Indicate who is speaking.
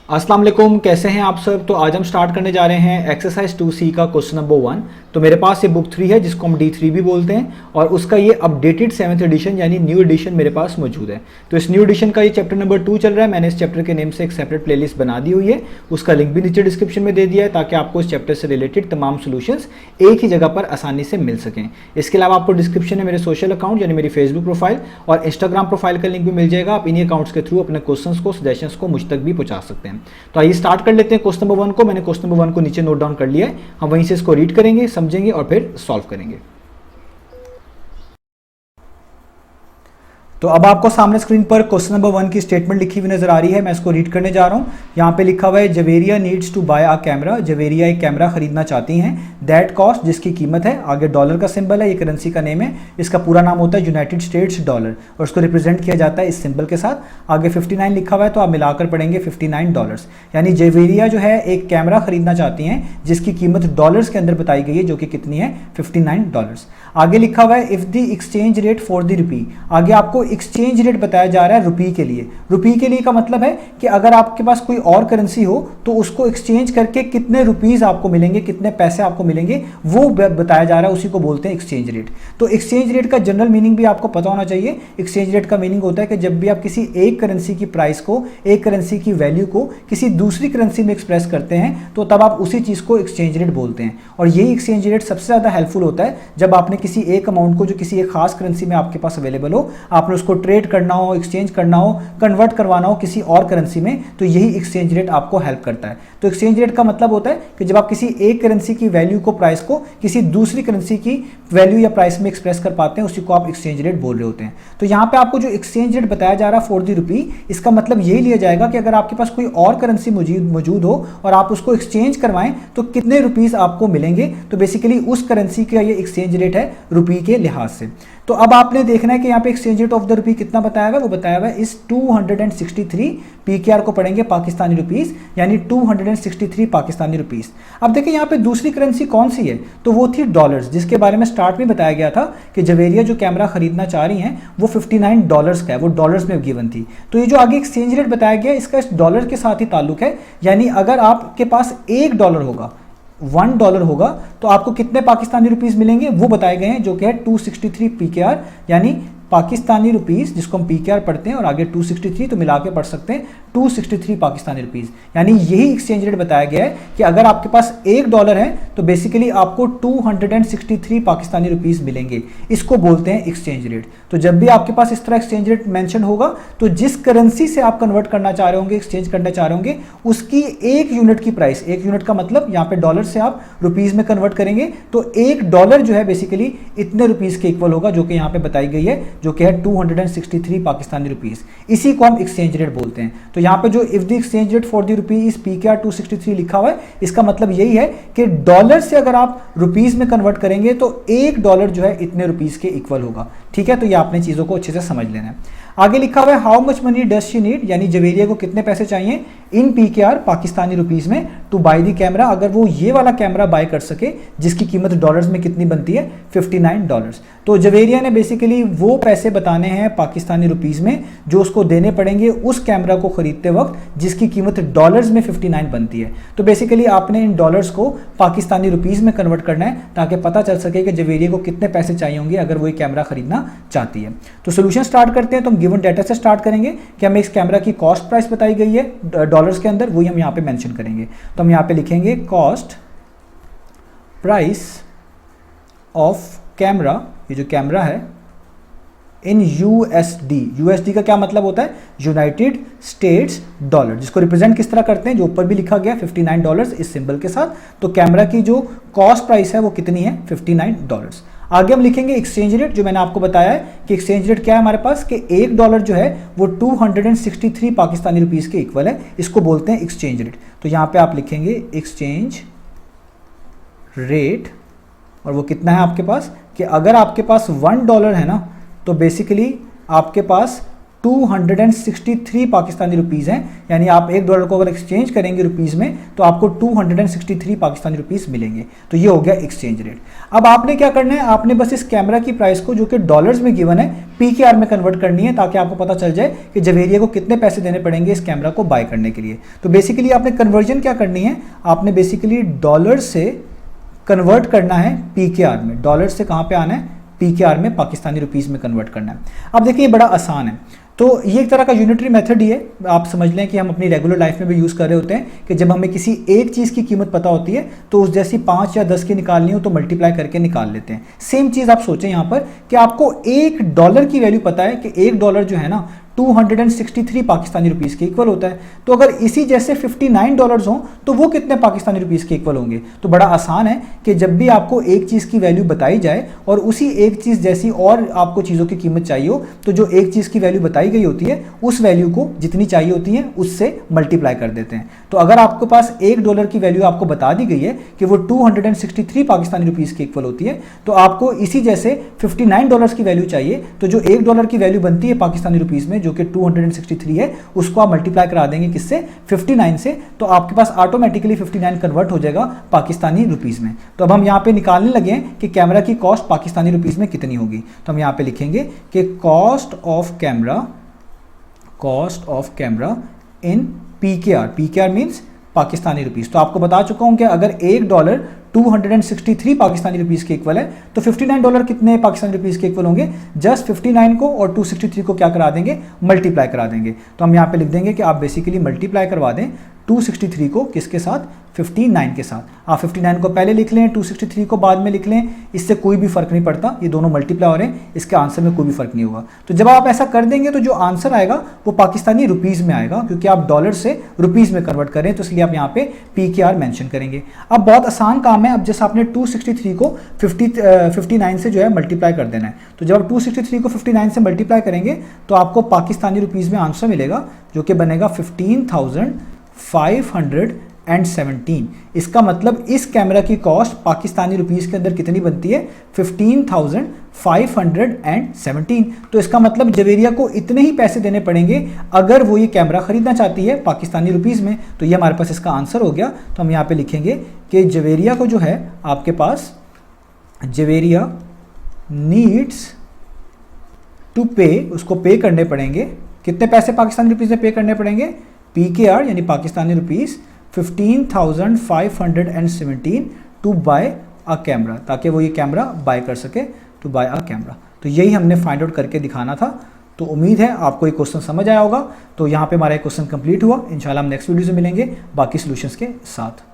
Speaker 1: अस्सलाम वालेकुम, कैसे हैं आप सब। तो आज हम स्टार्ट करने जा रहे हैं एक्सरसाइज 2C का क्वेश्चन नंबर 1। तो मेरे पास ये बुक 3 है जिसको हम D3 भी बोलते हैं और उसका ये अपडेटेड 7th एडिशन यानी न्यू एडिशन मेरे पास मौजूद है। तो इस न्यू एडिशन का ये चैप्टर नंबर 2 चल रहा है। मैंने इस चैप्टर के नेम से एक सेपरेट प्लेलिस्ट बना दी हुई है, उसका लिंक भी नीचे डिस्क्रिप्शन में दे दिया है ताकि आपको इस चैप्टर से रिलेटेड तमाम सोल्यूशंस एक ही जगह पर आसानी से मिल सकें। इसके अलावा आपको डिस्क्रिप्शन में मेरे सोशल अकाउंट यानी मेरी फेसबुक प्रोफाइल और इंस्टाग्राम प्रोफाइल का लिंक भी मिल जाएगा। आप इन्हीं अकाउंट्स के थ्रू अपने क्वेश्चंस को, सजेशंस को मुझ तक भी पहुंचा सकते हैं। तो आइए स्टार्ट कर लेते हैं क्वेश्चन नंबर 1 को। मैंने क्वेश्चन नंबर 1 को नीचे नोट डाउन कर लिया है, हम वहीं से इसको रीड करेंगे, समझेंगे और फिर सॉल्व करेंगे। तो अब आपको सामने स्क्रीन पर क्वेश्चन नंबर 1 की स्टेटमेंट लिखी हुई नजर आ रही है। मैं इसको रीड करने जा रहा हूं। यहाँ पे लिखा हुआ है Javeria needs to buy a camera. Javeria एक कैमरा खरीदना चाहती हैं। दैट कॉस्ट, जिसकी कीमत है, आगे डॉलर का सिंबल है, ये करेंसी का नेम है। इसका पूरा नाम होता है यूनाइटेड स्टेट्स डॉलर और उसको रिप्रेजेंट किया जाता है इस सिंबल के साथ। आगे 59 लिखा हुआ है तो आप मिलाकर पढ़ेंगे $59। यानी जवेरिया जो है एक कैमरा खरीदना चाहती हैं जिसकी कीमत डॉलर्स के अंदर बताई गई है, जो कि कितनी है, $59। आगे लिखा हुआ है if the exchange rate for the rupee. आगे आपको एक्सचेंज रेट बताया जा रहा है रुपी के लिए। रुपी के लिए का मतलब है कि अगर आपके पास कोई और करेंसी हो तो उसको एक्सचेंज करके कितने रुपीस आपको मिलेंगे, कितने पैसे आपको मिलेंगे, वो बताया जा रहा है, उसी को बोलते हैं एक्सचेंज रेट। तो एक्सचेंज रेट का जनरल मीनिंग भी आपको पता होना चाहिए। एक्सचेंज रेट का मीनिंग होता है कि जब भी आप किसी एक करेंसी की प्राइस को, एक करेंसी की वैल्यू को किसी दूसरी करेंसी में एक्सप्रेस करते हैं तो तब आप उसी चीज को एक्सचेंज रेट बोलते हैं। और यही एक्सचेंज रेट सबसे ज्यादा हेल्पफुल होता है जब आपने किसी एक अमाउंट को जो किसी एक खास करेंसी में आपके पास अवेलेबल हो, आपने उसको ट्रेड करना हो, एक्सचेंज करना हो, कन्वर्ट करवाना हो किसी और करेंसी में, तो यही एक्सचेंज रेट आपको हेल्प करता है। तो एक्सचेंज रेट का मतलब होता है कि जब आप किसी एक करेंसी की वैल्यू को, प्राइस को किसी दूसरी करेंसी की वैल्यू या प्राइस में एक्सप्रेस कर पाते हैं, उसी को आप एक्सचेंज रेट बोल रहे होते हैं। तो यहां पे आपको जो एक्सचेंज रेट बताया जा रहा है फॉर द रुपी, इसका मतलब यही लिया जाएगा कि अगर आपके पास कोई और करेंसी मौजूद हो और आप उसको एक्सचेंज करवाएं तो कितने रुपीस आपको मिलेंगे। तो बेसिकली उस करेंसी का ये एक्सचेंज रेट है रुपी के लिहाज से। तो अब आपने देखना है कि यहाँ पे exchange rate of the rupee कितना बताया हुआ है। वो बताया हुआ है इस 263 पीकेआर को पढ़ेंगे पाकिस्तानी रुपीस, यानी 263 पाकिस्तानी रुपीस। अब देखिए यहाँ पे दूसरी करेंसी कौन सी है, तो वो थी डॉलर्स, जिसके बारे में स्टार्ट में बताया गया था कि जवेरिया जो कैमरा खरीदना चाह रही हैं वो $59 का है, वो डॉलर्स में गिवन थी। तो ये जो आगे एक्सचेंज रेट बताया गया इसका इस डॉलर के साथ ही ताल्लुक है। यानी अगर आपके पास $1 होगा, $1 होगा, तो आपको कितने पाकिस्तानी रुपीस मिलेंगे वो बताए गए हैं, जो कि है 263 पीकेआर, यानी पाकिस्तानी रुपीस, जिसको हम पीकेआर पढ़ते हैं, और आगे 263 तो मिला के पढ़ सकते हैं 263 पाकिस्तानी रुपीस। यानी यही एक्सचेंज रेट बताया गया है कि अगर आपके पास $1 है तो बेसिकली आपको 263 पाकिस्तानी रुपीस मिलेंगे। इसको बोलते हैं एक्सचेंज रेट। तो जब भी आपके पास इस तरह एक्सचेंज रेट मेंशन होगा तो जिस करेंसी से आप कन्वर्ट करना चाह रहे होंगे, एक्सचेंज करना चाह रहे होंगे, उसकी एक यूनिट की प्राइस, एक यूनिट का मतलब यहाँ पे डॉलर से आप रुपीस में कन्वर्ट करेंगे तो $1 जो है बेसिकली इतने रुपीस के इक्वल होगा, जो कि यहाँ पे बताई गई है, जो कि है 263 पाकिस्तानी रुपीस। इसी को हम एक्सचेंज रेट बोलते हैं। तो यहाँ पे जो if the exchange rate for the rupee is PKR 263 लिखा हुआ है, इसका मतलब यही है कि डॉलर से अगर आप रुपीस में कन्वर्ट करेंगे तो $1 जो है इतने रुपीस के इक्वल होगा। ठीक है, तो ये आपने चीजों को अच्छे से समझ लेना है। आगे लिखा हुआ है how much money does she need, यानी जवेरिया को कितने पैसे चाहिए इन पीकेआर पाकिस्तानी रुपीस में टू बाय द कैमरा, अगर वो ये वाला कैमरा बाय कर सके जिसकी कीमत डॉलर्स में कितनी बनती है, $59। तो जवेरिया ने बेसिकली वो पैसे बताने हैं पाकिस्तानी रुपीस में जो उसको देने पड़ेंगे उस कैमरा को खरीदते वक्त जिसकी कीमत डॉलर्स में 59 बनती है। तो बेसिकली आपने इन डॉलर्स को पाकिस्तानी रुपीस में कन्वर्ट करना है ताकि पता चल सके कि जवेरिया को कितने पैसे चाहिए होंगे अगर वो कैमरा खरीदना चाहती है। तो सोल्यूशन स्टार्ट करते हैं। तो हम गिवन डाटा से स्टार्ट करेंगे कि हमें इस कैमरा की कॉस्ट प्राइस बताई गई है डॉलर्स के अंदर, वही हम यहाँ पे मेंशन करेंगे। तो हम यहाँ पे लिखेंगे कॉस्ट प्राइस ऑफ कैमरा, ये जो कैमरा है, इन यूएसडी। यूएसडी का क्या मतलब होता है, यूनाइटेड स्टेट्स डॉलर, जिसको रिप्रेजेंट किस तरह करते हैं, जो ऊपर भी लिखा गया $59 इस सिंबल के साथ। तो कैमरा की जो कॉस्ट प्राइस है वो कितनी है, $59। आगे हम लिखेंगे एक्सचेंज रेट, जो मैंने आपको बताया है कि एक्सचेंज रेट क्या है हमारे पास, कि $1 जो है वो 263 पाकिस्तानी रुपीस के इक्वल है, इसको बोलते हैं एक्सचेंज रेट। तो यहां पे आप लिखेंगे एक्सचेंज रेट, और वो कितना है आपके पास, कि अगर आपके पास $1 है ना तो बेसिकली आपके पास 263 पाकिस्तानी रुपीज़ हैं, यानी आप $1 को अगर एक्सचेंज करेंगे रुपीज़ में तो आपको 263 पाकिस्तानी रुपीज़ मिलेंगे। तो ये हो गया एक्सचेंज रेट। अब आपने क्या करना है, आपने बस इस कैमरा की प्राइस को जो कि डॉलर्स में गिवन है PKR में कन्वर्ट करनी है, ताकि आपको पता चल जाए कि जवेरिया को कितने पैसे देने पड़ेंगे इस कैमरा को बाय करने के लिए। तो बेसिकली आपने कन्वर्जन क्या करनी है, आपने बेसिकली डॉलर से कन्वर्ट करना है PKR में। डॉलर से कहाँ पे आना है, PKR में, पाकिस्तानी रुपीज़ में कन्वर्ट करना है। अब देखिए ये बड़ा आसान है, तो ये एक तरह का यूनिटरी मेथड ही है। आप समझ लें कि हम अपनी रेगुलर लाइफ में भी यूज़ कर रहे होते हैं कि जब हमें किसी एक चीज़ की कीमत पता होती है तो उस जैसी 5 या 10 की निकालनी हो तो मल्टीप्लाई करके निकाल लेते हैं। सेम चीज़ आप सोचें यहाँ पर कि आपको $1 की वैल्यू पता है कि $1 जो है ना 263 पाकिस्तानी रुपीज़ के इक्वल होता है। तो अगर इसी जैसे $59 हों तो वो कितने पाकिस्तानी रुपीज़ के इक्वल होंगे। तो बड़ा आसान है कि जब भी आपको एक चीज़ की वैल्यू बताई जाए और उसी एक चीज़ जैसी और आपको चीज़ों की कीमत चाहिए हो, तो जो एक चीज़ की वैल्यू बताई गई होती है उस वैल्यू को जितनी चाहिए होती है उससे मल्टीप्लाई कर देते हैं। तो अगर आपके पास $1 की वैल्यू आपको बता दी गई है कि वो 263 पाकिस्तानी रुपीज़ के इक्वल होती है, तो आपको इसी जैसे $59 की वैल्यू चाहिए। तो जो $1 की वैल्यू बनती है पाकिस्तानी रुपीज़ में जो कि 263 है, उसको आप मल्टीप्लाई करा देंगे किससे, 59 से। तो आपके पास ऑटोमेटिकली 59 कन्वर्ट हो जाएगा पाकिस्तानी रुपीज़ में। तो अब हम यहाँ पे निकालने लगे हैं कि कैमरा की कॉस्ट पाकिस्तानी रुपीज़ में कितनी होगी। तो हम यहाँ पे लिखेंगे कि cost of camera in PKR। PKR means Pakistani rupees. तो आपको बता चुका हूँ कि अगर $1 263 पाकिस्तानी रुपीज़ के इक्वल है तो $59 कितने पाकिस्तानी रुपीज़ के इक्वल होंगे, जस्ट 59 को और 263 को क्या करा देंगे, मल्टीप्लाई करा देंगे। तो हम यहाँ पे लिख देंगे कि आप बेसिकली मल्टीप्लाई करवा दें 263 को किसके साथ, 59 के साथ। आप 59 को पहले लिख लें, 263 को बाद में लिख लें, इससे कोई भी फर्क नहीं पड़ता, ये दोनों मल्टीप्लाई हो रहे हैं, इसके आंसर में कोई भी फर्क नहीं होगा। तो जब आप ऐसा कर देंगे तो जो आंसर आएगा वो पाकिस्तानी रुपीज़ में आएगा, क्योंकि आप डॉलर से रुपीज़ में कन्वर्ट करें, तो इसलिए आप यहाँ पे PKR मेंशन करेंगे। अब बहुत आसान काम है, अब जैसे आपने 263 को 59 से जो है मल्टीप्लाई कर देना है। तो जब आप 263 को 59 से मल्टीप्लाई करेंगे तो आपको पाकिस्तानी रुपीज़ में आंसर मिलेगा जो कि बनेगा 15,517। इसका मतलब इस कैमरा की कॉस्ट पाकिस्तानी रुपीज़ के अंदर कितनी बनती है, 15,517। तो इसका मतलब जवेरिया को इतने ही पैसे देने पड़ेंगे अगर वो ये कैमरा खरीदना चाहती है पाकिस्तानी रुपीज़ में। तो ये हमारे पास इसका आंसर हो गया। तो हम यहाँ पे लिखेंगे कि जवेरिया को जो है आपके पास, जवेरिया नीड्स टू पे, उसको पे करने पड़ेंगे, कितने पैसे पाकिस्तानी रुपीज़ में पे करने पड़ेंगे, PKR यानी Pakistani rupees 15,517 to buy a camera, ताकि वो ये कैमरा बाय कर सके, टू बाय अ कैमरा। तो यही हमने फाइंड आउट करके दिखाना था। तो उम्मीद है आपको ये क्वेश्चन समझ आया होगा। तो यहाँ पे हमारा क्वेश्चन कंप्लीट हुआ। इंशाल्लाह हम नेक्स्ट वीडियो से मिलेंगे बाकी सॉल्यूशंस के साथ।